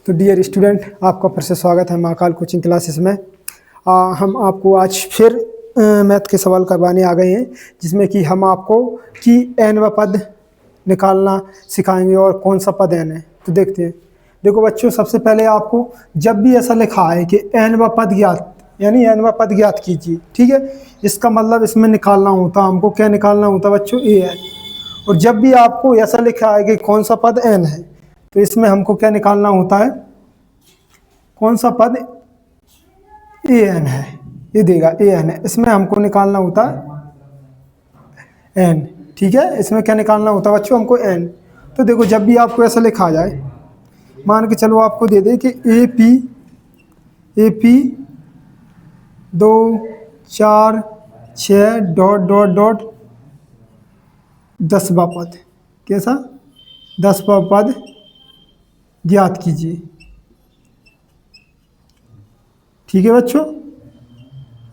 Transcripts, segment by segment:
तो dear student, आपका फिर से स्वागत है महाकाल कोचिंग क्लासेस में। हम आपको आज फिर मैथ के सवाल करवाने आ गए हैं, जिसमें कि हम आपको कि एन व पद निकालना सिखाएंगे और कौन सा पद एन है। तो देखते हैं। देखो बच्चों, सबसे पहले आपको जब भी ऐसा लिखा है कि एन व पद ज्ञात, यानी एन व पद ज्ञात कीजिए, ठीक है, इसका मतलब इसमें निकालना होता, हमको क्या निकालना होता बच्चों, ए एन। और जब भी आपको ऐसा लिखा है कि कौन सा पद एन है, तो इसमें हमको क्या निकालना होता है, कौन सा पद ए एन है, ये देगा ए एन है, इसमें हमको निकालना होता है एन। ठीक है, इसमें क्या निकालना होता है बच्चों, हमको एन। तो देखो, जब भी आपको ऐसा लिखा जाए, मान के चलो आपको दे दे कि A P 2 4 6 dot dot dot 10वां पद, कैसा 10वां पद ज्ञात कीजिए। ठीक है बच्चों,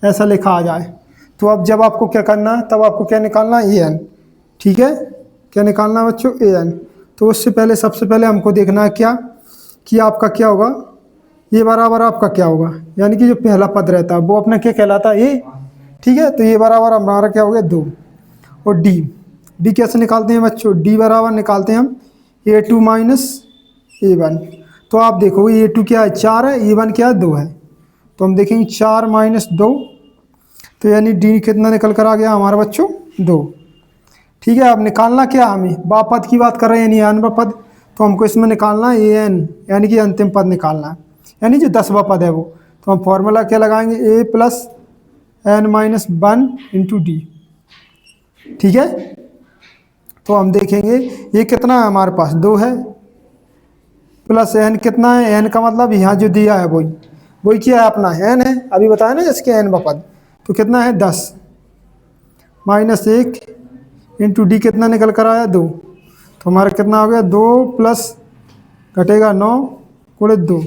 ऐसा लिखा आ जाए तो अब जब आपको क्या करना है, तब आपको क्या निकालना है, ए एन। ठीक है, क्या निकालना है बच्चों, ए एन। तो उससे पहले सबसे पहले हमको देखना है क्या कि आपका क्या होगा, ये बराबर आपका क्या होगा, यानी कि जो पहला पद रहता है वो अपना क्या कहलाता है, ए। ठीक है, तो ये बराबर हमारा क्या हो गया 2। और डी कैसे निकालते हैं बच्चों, डी बराबर निकालते हैं हम A2 माइनस A1। तो आप देखो A2 क्या है, 4 है, A1 क्या है, 2 है। तो हम देखेंगे 4 माइनस 2, तो यानी डी कितना निकल कर आ गया हमारा बच्चों, 2। ठीक है, अब निकालना क्या हमें, बा पद की बात कर रहे हैं, यानी अनवा पद। तो हमको इसमें निकालना है ए एन, यानी कि अंतिम पद निकालना है, यानी जो 10वां पद है वो। तो हम फॉर्मूला क्या लगाएंगे, a plus n minus 1 into d. ठीक है, तो हम देखेंगे ये कितना है हमारे पास, 2 है, प्लस एन कितना है, एन का मतलब यहाँ जो दिया है वही क्या है अपना एन है, अभी बताया ना इसके एन व पद। तो कितना है 10 माइनस 1 इंटू डी कितना निकल कर आया, 2। तो हमारा कितना हो गया, 2 प्लस घटेगा 9 गुणे 2,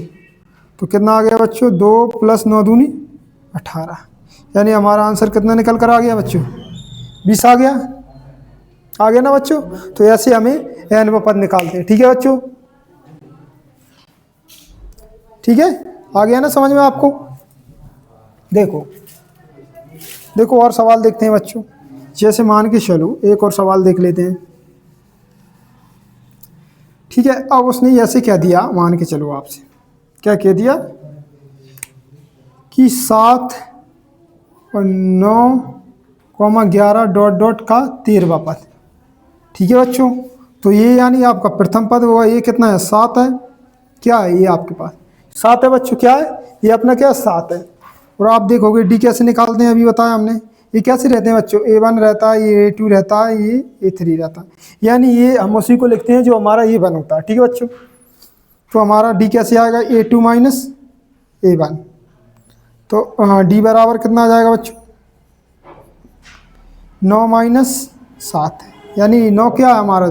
तो कितना आ गया बच्चों, 2 प्लस 9 दूनी 18। यानी हमारा आंसर कितना निकल कर आ गया बच्चों, 20 आ गया ना बच्चों। तो ऐसे हमें एन व पद निकालते हैं। ठीक है बच्चों, ठीक है, आ गया ना समझ में आपको। देखो और सवाल देखते हैं बच्चों। जैसे मान के चलो एक और सवाल देख लेते हैं। ठीक है, अब उसने ऐसे क्या दिया, मान के चलो आपसे क्या कह दिया कि 7 और 9,11 डॉट डॉट का 13वां पद। ठीक है बच्चों, तो ये यानी आपका प्रथम पद होगा, ये कितना है, 7 है, क्या है ये आपके पास 7 है बच्चों, क्या है ये अपना, क्या 7 है। और आप देखोगे डी कैसे निकालते हैं, अभी बताया हमने, ये कैसे रहते हैं बच्चों, A1 रहता है, ये A2 रहता है, ये A3 रहता है, यानी ये हम उसी को लिखते हैं जो हमारा A1 होता है। ठीक है बच्चों, तो हमारा डी कैसे आएगा, A2 माइनस A1। तो डी बराबर कितना आ जाएगा बच्चों, 9 माइनस 7 है, यानी 9 क्या है हमारा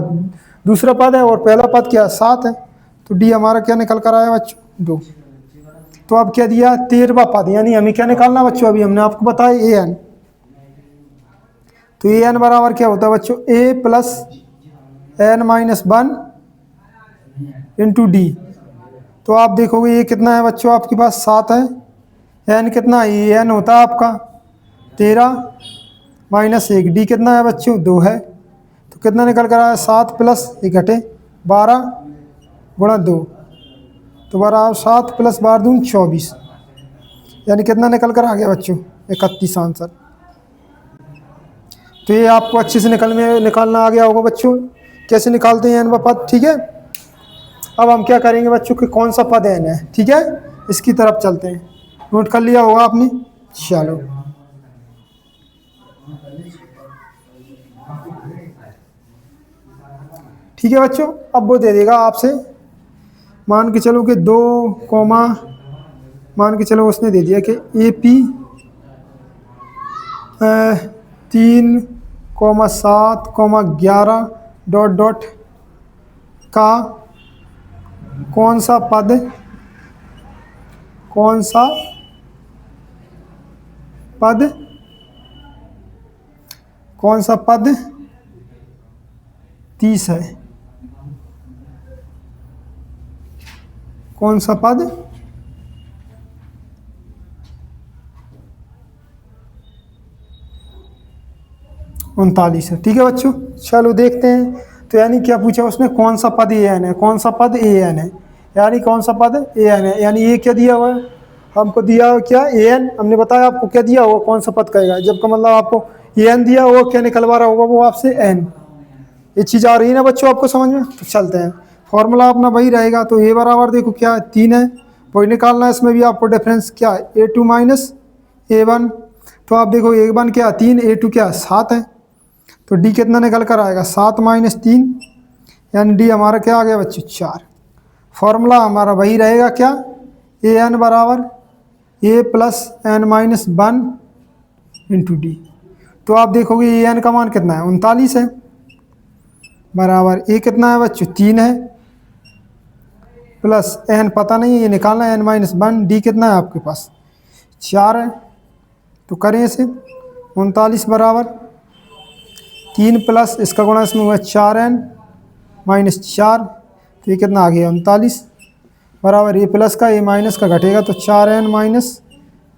दूसरा पद है और पहला पद क्या है, 7 है। तो डी हमारा क्या निकल कर आया बच्चों, 2। तो अब क्या दिया, 13वां पद, यानी हमें क्या निकालना बच्चों, अभी हमने आपको बताया ए एन। तो ए एन बराबर क्या होता है बच्चों, a plus n minus 1 into d. तो आप देखोगे ये कितना है बच्चों, आपके पास 7 है, एन कितना है, ए एन होता है आपका 13 माइनस 1, डी कितना है बच्चों, 2 है। तो कितना निकल कर आया, 7 प्लस 1 घटे 12 गुणा 2, तो बराबर 7 प्लस 12 दून 24, यानी कितना निकल कर आ गया बच्चों, 31 आंसर। तो ये आपको अच्छे से निकालना आ गया होगा बच्चों, कैसे निकालते हैं एन व पद। ठीक है, अब हम क्या करेंगे बच्चों कि कौन सा पद एन है। ठीक है, इसकी तरफ चलते हैं, नोट कर लिया होगा आपने, चलो। ठीक है बच्चों, अब वो दे देगा आपसे, मान के चलो कि 2 कॉमा, मान के चलो उसने दे दिया कि AP 3,7,11 डॉट डॉट का कौन सा पद, कौन सा पद, कौन सा पद 30 है, कौन सा पद 39 है। ठीक है बच्चों, चलो देखते हैं। तो यानी क्या पूछा उसने, कौन सा पद ए एन है, कौन सा पद ए एन है, यानी कौन सा पद ए एन है, यानी ये क्या दिया हुआ है हमको, दिया हुआ क्या ए एन, हमने बताया आपको क्या दिया हुआ, कौन सा पद कहेगा, जब का मतलब आपको ए एन दिया हुआ, क्या निकलवा रहा होगा वो आपसे एन। ये चीज़ आ रही है ना बच्चों आपको समझ में, तो चलते हैं। फॉर्मूला अपना वही रहेगा, तो ए बराबर देखो क्या है 3 है, वही निकालना है, इसमें भी आपको डिफरेंस क्या है A2 माइनस A1। तो आप देखो A1 क्या 3, A2 क्या 7 है, तो डी कितना निकल कर आएगा 7 माइनस 3, यानी डी हमारा क्या आ गया बच्चों 4। फॉर्मूला हमारा वही रहेगा क्या, ए एन बराबर a plus n minus 1 into d. तो आप देखोगे ए एन का मान कितना है 39 है, बराबर ए कितना है बच्चों 3 है, प्लस एन पता नहीं है ये निकालना है एन माइनस 1, डी कितना है आपके पास 4 है। तो करें इसे 39 बराबर 3 प्लस इसका गुणा इसमें हुआ 4n माइनस 4, तो ये कितना आ गया 39 बराबर ए प्लस का ए माइनस का घटेगा तो 4n माइनस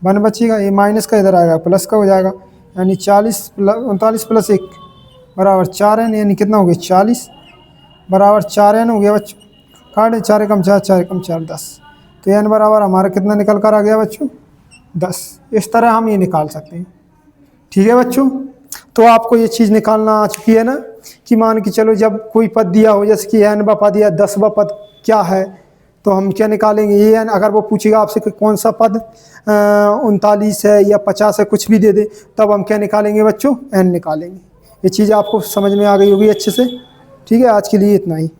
1 बचेगा, ए माइनस का इधर आएगा प्लस का हो जाएगा, यानी 39 प्लस 1 बराबर 4n, यानी कितना हो गया 40 बराबर 4n हो गया बच्चों। काटे 4 कम 4 4 कम 4 10, तो n बराबर हमारा कितना निकल कर आ गया बच्चों 10। इस तरह हम ये निकाल सकते हैं। ठीक है बच्चों, तो आपको ये चीज़ निकालना आ चुकी है ना, कि मान के चलो जब कोई पद दिया हो, जैसे कि n पद या 10वां पद क्या है, तो हम क्या निकालेंगे ए एन। अगर वो पूछेगा आपसे कि कौन सा पद 39 है या 50 है, कुछ भी दे दे, तब हम क्या निकालेंगे बच्चों, एन निकालेंगे। ये चीज़ आपको समझ में आ गई होगी अच्छे से। ठीक है, आज के लिए इतना ही।